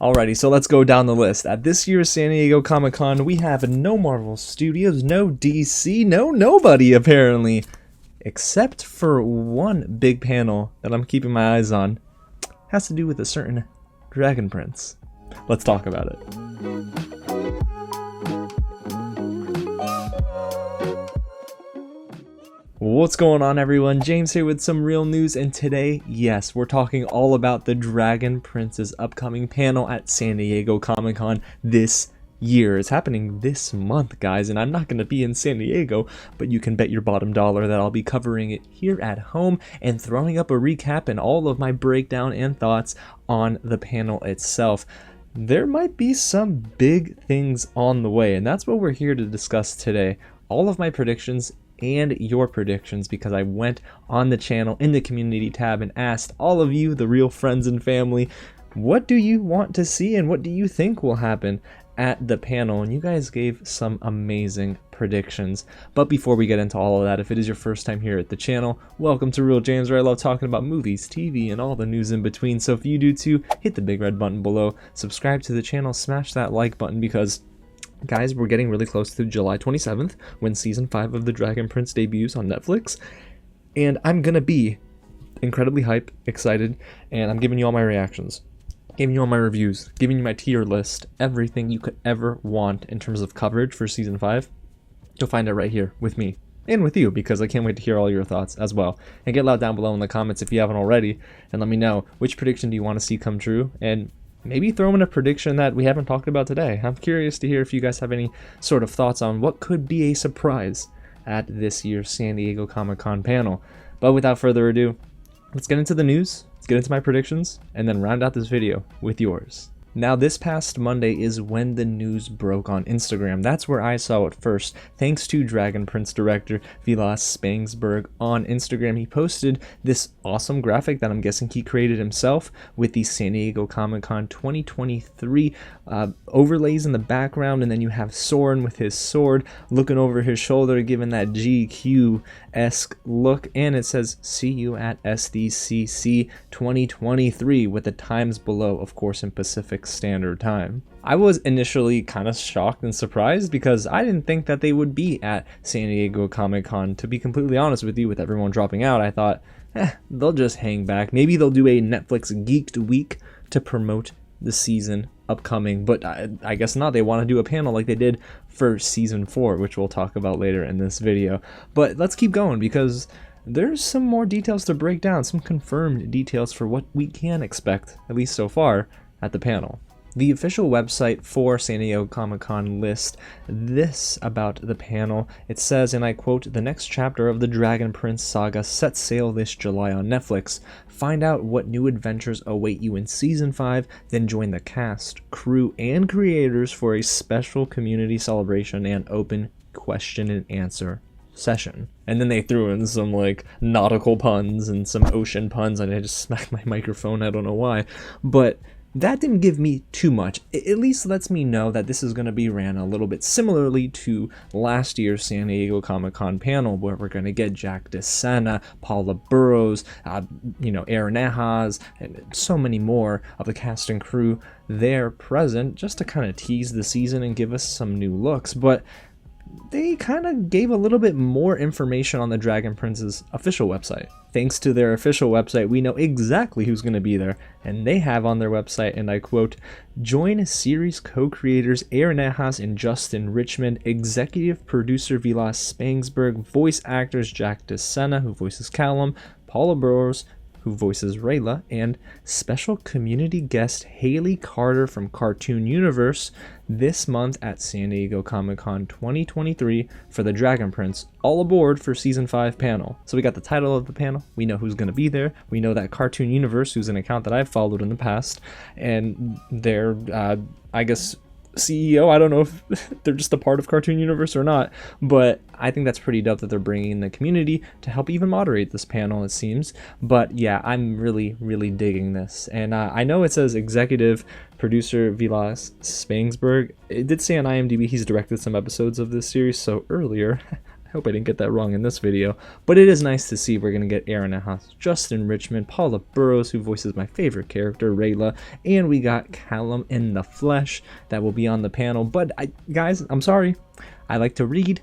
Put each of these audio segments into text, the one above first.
Alrighty, so let's go down the list. At this year's San Diego Comic-Con, we have no Marvel Studios, no DC, no nobody apparently. Except for one big panel that I'm keeping my eyes on. Has to do with a certain Dragon Prince. Let's talk about it. What's going on, everyone? James here with some real news, and today, yes, we're talking all about the Dragon Prince's upcoming panel at San Diego Comic-Con this year. It's happening this month, guys, and I'm not going to be in San Diego, but you can bet your bottom dollar that I'll be covering it here at home and throwing up a recap and all of my breakdown and thoughts on the panel itself. There might be some big things on the way, and that's what we're here to discuss today. All of my predictions and your predictions, because I went on the channel in the community tab and asked all of you, the real friends and family, what do you want to see and what do you think will happen at the panel? And you guys gave some amazing predictions. But before we get into all of that, if it is your first time here at the channel, welcome to Real James, where I love talking about movies, TV, and all the news in between. So if you do too, hit the big red button below, subscribe to the channel, smash that like button, because guys, we're getting really close to July 27th when season 5 of The Dragon Prince debuts on Netflix, and I'm gonna be incredibly hype, excited, and I'm giving you all my reactions, giving you all my reviews, giving you my tier list, everything you could ever want in terms of coverage for season 5. You'll find it right here with me and with you, because I can't wait to hear all your thoughts as well. And get loud down below in the comments if you haven't already, and let me know which prediction do you want to see come true, and maybe throw in a prediction that we haven't talked about today. I'm curious to hear if you guys have any sort of thoughts on what could be a surprise at this year's San Diego Comic-Con panel. But without further ado, let's get into the news, let's get into my predictions, and then round out this video with yours. Now, this past Monday is when the news broke on Instagram. That's where I saw it first, thanks to Dragon Prince director Vilas Spangsberg on Instagram. He posted this awesome graphic that I'm guessing he created himself with the San Diego Comic-Con 2023 overlays in the background, and then you have Soren with his sword looking over his shoulder, giving that GQ-esque look, and it says, "See you at SDCC 2023," with the times below, of course, in Pacific Standard Time. I was initially kind of shocked and surprised because I didn't think that they would be at San Diego Comic-Con. To be completely honest with you, with everyone dropping out, I thought, they'll just hang back. Maybe they'll do a Netflix Geeked Week to promote the season upcoming, but I guess not. They want to do a panel like they did for season 4, which we'll talk about later in this video. But let's keep going, because there's some more details to break down, some confirmed details for what we can expect, at least so far, at the panel. The official website for San Diego Comic-Con lists this about the panel. It says, and I quote, "The next chapter of the Dragon Prince saga sets sail this July on Netflix. Find out what new adventures await you in Season 5, then join the cast, crew, and creators for a special community celebration and open question and answer session." And then they threw in some like nautical puns and some ocean puns, and I just smacked my microphone, I don't know why. But that didn't give me too much. It at least lets me know that this is going to be ran a little bit similarly to last year's San Diego Comic-Con panel, where we're going to get Jack DeSena, Paula Burrows, Aaron Ehas, and so many more of the cast and crew there present, just to kind of tease the season and give us some new looks. But they kind of gave a little bit more information on the Dragon Prince's official website. Thanks to their official website, we know exactly who's going to be there, and they have on their website, and I quote, "Join series co-creators Aaron Ehas and Justin Richmond, executive producer Vilas Spangsberg, voice actors Jack DeSena, who voices Callum, Paula Burrows, who voices Rayla, and special community guest Haley Carter from Cartoon Universe this month at San Diego Comic-Con 2023 for the Dragon Prince, all aboard for Season 5 panel." So we got the title of the panel, we know who's going to be there, we know that Cartoon Universe, who's an account that I've followed in the past, and their, I guess, CEO, I don't know if they're just a part of Cartoon Universe or not, but I think that's pretty dope that they're bringing in the community to help even moderate this panel, it seems. But yeah, I'm really digging this, and I know it says executive producer Vilas Spangsberg. It did say on IMDb he's directed some episodes of this series, so earlier hope I didn't get that wrong in this video, but it is nice to see we're going to get Aaron Ehasz, Justin Richmond, Paula Burrows, who voices my favorite character, Rayla, and we got Callum in the flesh that will be on the panel. But guys, I'm sorry, I like to read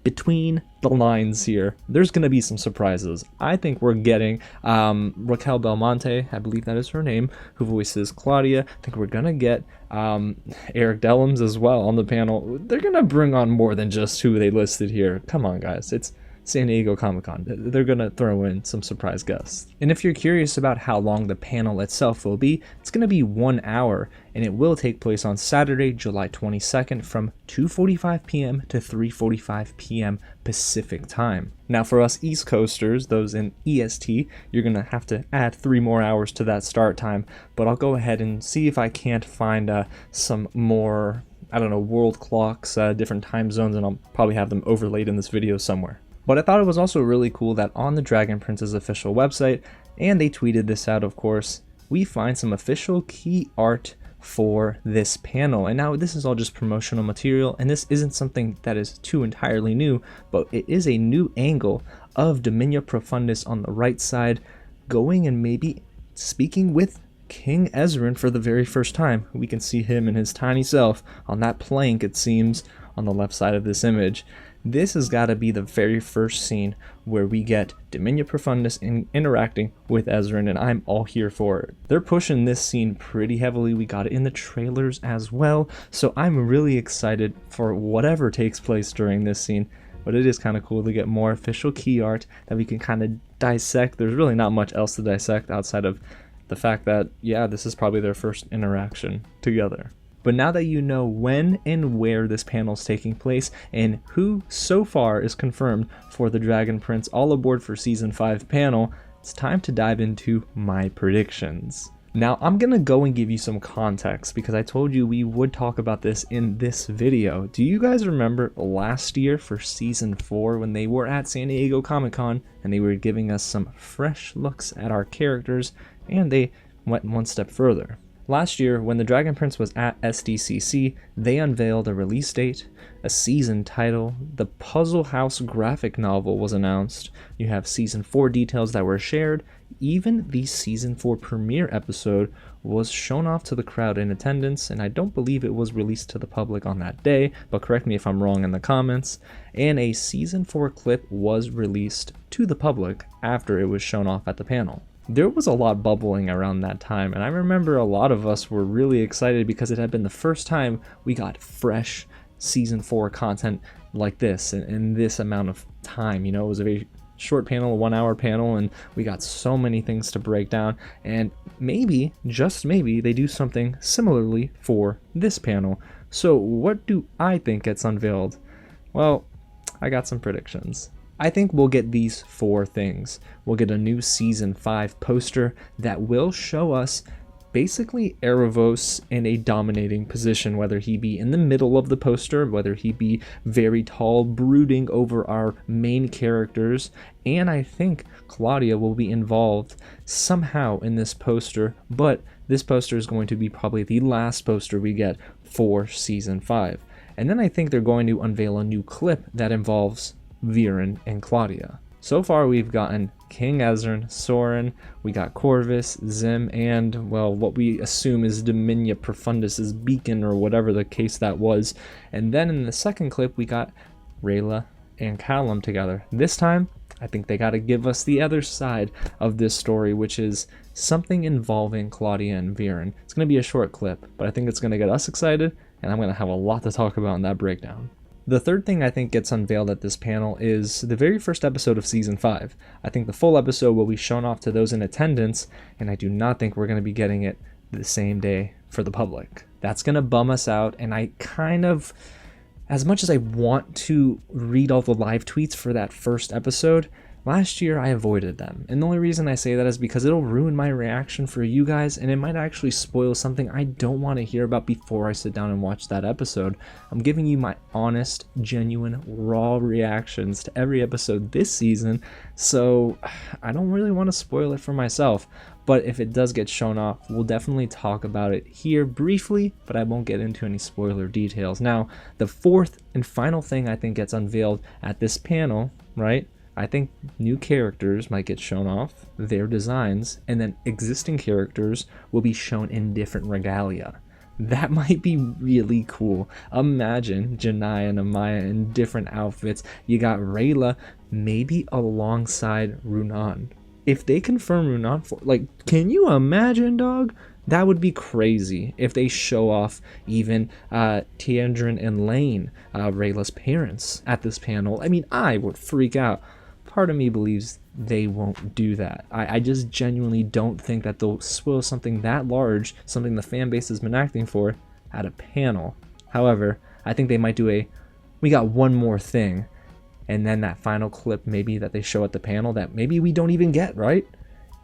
between the lines here. There's going to be some surprises. I think we're getting Raquel Belmonte, I believe that is her name, who voices Claudia. I think we're going to get Eric Dellums as well on the panel. They're going to bring on more than just who they listed here. Come on, guys. It's San Diego Comic-Con. They're going to throw in some surprise guests. And if you're curious about how long the panel itself will be, it's going to be 1 hour, and it will take place on Saturday, July 22nd from 2:45 p.m. to 3:45 p.m. Pacific time. Now for us East Coasters, those in EST, you're going to have to add 3 more hours to that start time, but I'll go ahead and see if I can't find some more, I don't know, world clocks, different time zones, and I'll probably have them overlaid in this video somewhere. But I thought it was also really cool that on the Dragon Prince's official website, and they tweeted this out of course, we find some official key art for this panel. And now this is all just promotional material, and this isn't something that is too entirely new, but it is a new angle of Dominia Profundis on the right side, going and maybe speaking with King Ezran for the very first time. We can see him in his tiny self on that plank, it seems, on the left side of this image. This has got to be the very first scene where we get Dominia Profundis interacting with Ezran, and I'm all here for it. They're pushing this scene pretty heavily. We got it in the trailers as well, so I'm really excited for whatever takes place during this scene. But it is kind of cool to get more official key art that we can kind of dissect. There's really not much else to dissect outside of the fact that, yeah, this is probably their first interaction together. But now that you know when and where this panel is taking place and who so far is confirmed for the Dragon Prince All Aboard for Season 5 panel, it's time to dive into my predictions. Now I'm gonna go and give you some context because I told you we would talk about this in this video. Do you guys remember last year for Season 4 when they were at San Diego Comic-Con and they were giving us some fresh looks at our characters, and they went one step further? Last year, when the Dragon Prince was at SDCC, they unveiled a release date, a season title, the Puzzle House graphic novel was announced, you have Season 4 details that were shared, even the Season 4 premiere episode was shown off to the crowd in attendance, and I don't believe it was released to the public on that day, but correct me if I'm wrong in the comments, and a Season 4 clip was released to the public after it was shown off at the panel. There was a lot bubbling around that time, and I remember a lot of us were really excited because it had been the first time we got fresh Season 4 content like this in this amount of time. You know, it was a very short panel, a 1 hour panel, and we got so many things to break down, and maybe, just maybe, they do something similarly for this panel. So what do I think gets unveiled? Well, I got some predictions. I think we'll get these 4 things. We'll get a new Season 5 poster that will show us basically Erebos in a dominating position, whether he be in the middle of the poster, whether he be very tall, brooding over our main characters, and I think Claudia will be involved somehow in this poster, but this poster is going to be probably the last poster we get for Season 5. And then I think they're going to unveil a new clip that involves Viren and Claudia. So far we've gotten King Ezran, Soren, we got Corvus, Zim, and, well, what we assume is Dominia Profundis' beacon or whatever the case that was. And then in the second clip we got Rayla and Callum together. This time I think they gotta give us the other side of this story, which is something involving Claudia and Viren. It's gonna be a short clip, but I think it's gonna get us excited, and I'm gonna have a lot to talk about in that breakdown. The third thing I think gets unveiled at this panel is the very first episode of Season 5. I think the full episode will be shown off to those in attendance, and I do not think we're going to be getting it the same day for the public. That's going to bum us out, and I kind of, as much as I want to read all the live tweets for that first episode, last year I avoided them, and the only reason I say that is because it'll ruin my reaction for you guys, and it might actually spoil something I don't want to hear about before I sit down and watch that episode. I'm giving you my honest, genuine, raw reactions to every episode this season, so I don't really want to spoil it for myself. But if it does get shown off, we'll definitely talk about it here briefly, but I won't get into any spoiler details. Now, the fourth and final thing I think gets unveiled at this panel, right? I think new characters might get shown off, their designs, and then existing characters will be shown in different regalia. That might be really cool. Imagine Janai and Amaya in different outfits. You got Rayla maybe alongside Runan. If they confirm Runan for, like, can you imagine, dog? That would be crazy if they show off even Tiandrin and Lane, Rayla's parents, at this panel. I mean, I would freak out. Part of me believes they won't do that. I just genuinely don't think that they'll spoil something that large, something the fan base has been acting for, at a panel. However, I think they might do we got one more thing, and then that final clip maybe that they show at the panel that maybe we don't even get, right?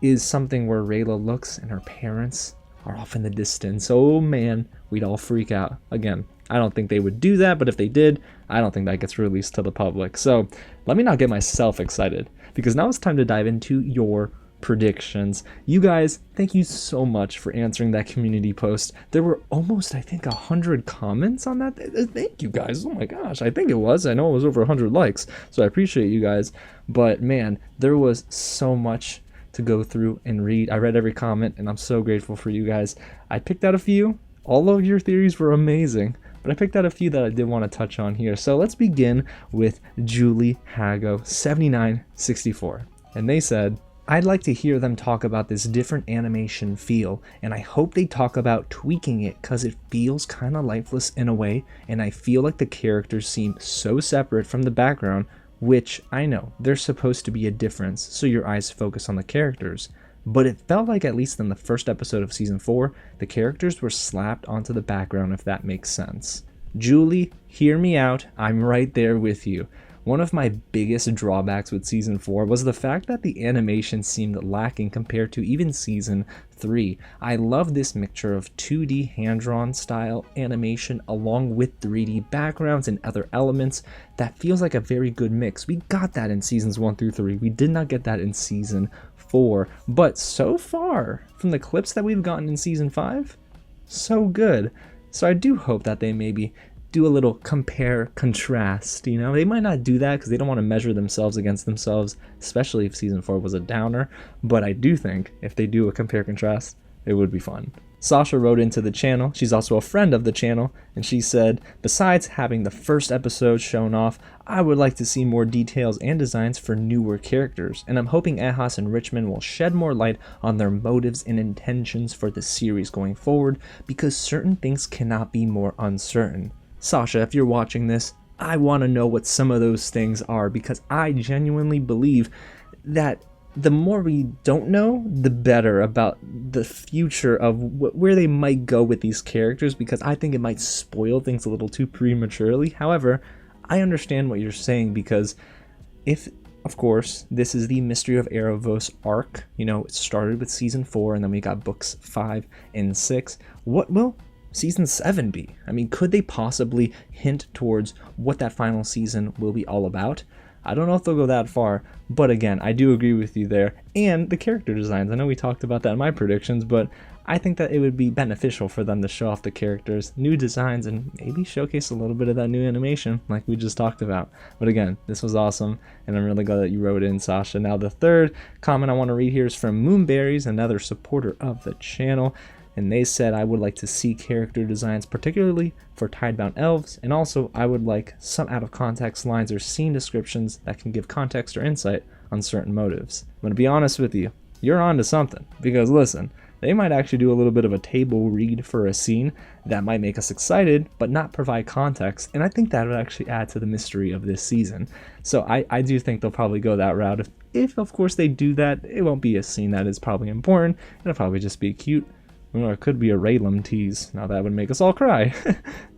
Is something where Rayla looks and her parents are off in the distance. Oh man, we'd all freak out. Again, I don't think they would do that, but if they did, I don't think that gets released to the public. So let me not get myself excited, because now it's time to dive into your predictions. You guys, thank you so much for answering that community post. There were almost, I think, 100 comments on that. Thank you guys. Oh my gosh, I think it was. I know it was over 100 likes, so I appreciate you guys. But man, there was so much to go through and read. I read every comment, and I'm so grateful for you guys. I picked out a few. All of your theories were amazing, but I picked out a few that I did want to touch on here. So let's begin with Julie Hago 7964, and they said, I'd like to hear them talk about this different animation feel, and I hope they talk about tweaking it, because it feels kind of lifeless in a way, and I feel like the characters seem so separate from the background, which I know there's supposed to be a difference so your eyes focus on the characters, but it felt like, at least in the first episode of season 4, the characters were slapped onto the background, if that makes sense. Julie, hear me out, I'm right there with you. One of my biggest drawbacks with season 4 was the fact that the animation seemed lacking compared to even season 3. I love this mixture of 2D hand-drawn style animation along with 3D backgrounds and other elements. That feels like a very good mix. We got that in seasons 1 through 3. We did not get that in season 4. But so far, from the clips that we've gotten in season 5, so good. So I do hope that they maybe do a little compare contrast. You know, they might not do that because they don't want to measure themselves against themselves, especially if season 4 was a downer, but I do think if they do a compare contrast, it would be fun. Sasha wrote into the channel. She's also a friend of the channel, and she said, besides having the first episode shown off, I would like to see more details and designs for newer characters, and I'm hoping Ehas and Richmond will shed more light on their motives and intentions for the series going forward, because certain things cannot be more uncertain. Sasha, if you're watching this, I want to know what some of those things are, because I genuinely believe that the more we don't know, the better about the future of where they might go with these characters, because I think it might spoil things a little too prematurely. However, I understand what you're saying, because if, of course, this is the Mystery of Erebos arc, you know, it started with season 4 and then we got books 5 and 6, what will season 7 be? I mean, could they possibly hint towards what that final season will be all about? I don't know if they'll go that far, but again, I do agree with you there. And the character designs, I know we talked about that in my predictions, but I think that it would be beneficial for them to show off the characters, new designs, and maybe showcase a little bit of that new animation like we just talked about. But again, this was awesome, and I'm really glad that you wrote in, Sasha. Now the third comment I want to read here is from Moonberries, another supporter of the channel. And they said, I would like to see character designs, particularly for Tidebound Elves, and also I would like some out-of-context lines or scene descriptions that can give context or insight on certain motives. I'm going to be honest with you, you're onto something, because listen, they might actually do a little bit of a table read for a scene that might make us excited, but not provide context, and I think that would actually add to the mystery of this season. So I do think they'll probably go that route. If of course they do that, it won't be a scene that is probably important, it'll probably just be cute. Or it could be a Raylum tease. Now that would make us all cry,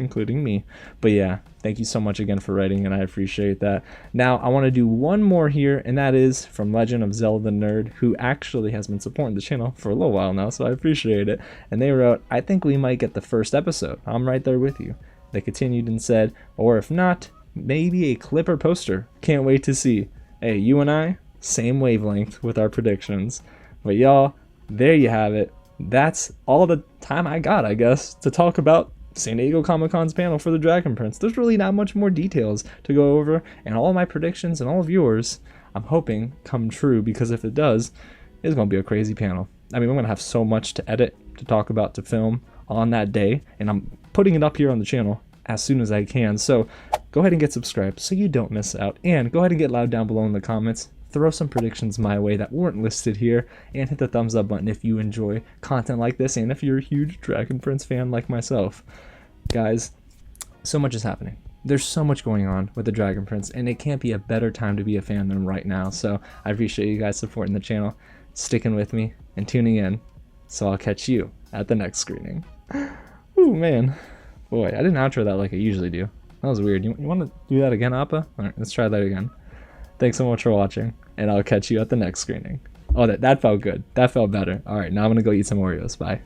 including me. But yeah, thank you so much again for writing, and I appreciate that. Now, I want to do one more here, and that is from Legend of Zelda Nerd, who actually has been supporting the channel for a little while now, so I appreciate it. And they wrote, I think we might get the first episode. I'm right there with you. They continued and said, or if not, maybe a clip or poster. Can't wait to see. Hey, you and I, same wavelength with our predictions. But y'all, there you have it. That's all the time I got, I guess, to talk about San Diego Comic-Con's panel for the Dragon Prince. There's really not much more details to go over, and all my predictions and all of yours, I'm hoping, come true, because if it does, it's going to be a crazy panel. I mean, we're going to have so much to edit, to talk about, to film on that day, and I'm putting it up here on the channel as soon as I can. So go ahead and get subscribed so you don't miss out, and go ahead and get loud down below in the comments. Throw some predictions my way that weren't listed here, and hit the thumbs up button if you enjoy content like this, and if you're a huge Dragon Prince fan like myself. Guys, so much is happening. There's so much going on with the Dragon Prince, and it can't be a better time to be a fan than right now. So I appreciate you guys supporting the channel, sticking with me, and tuning in. So I'll catch you at the next screening. Ooh, man. Boy, I didn't outro that like I usually do. That was weird. You want to do that again, Appa? Alright, let's try that again. Thanks so much for watching, and I'll catch you at the next screening. Oh, that felt good. That felt better. Alright, now I'm gonna go eat some Oreos. Bye.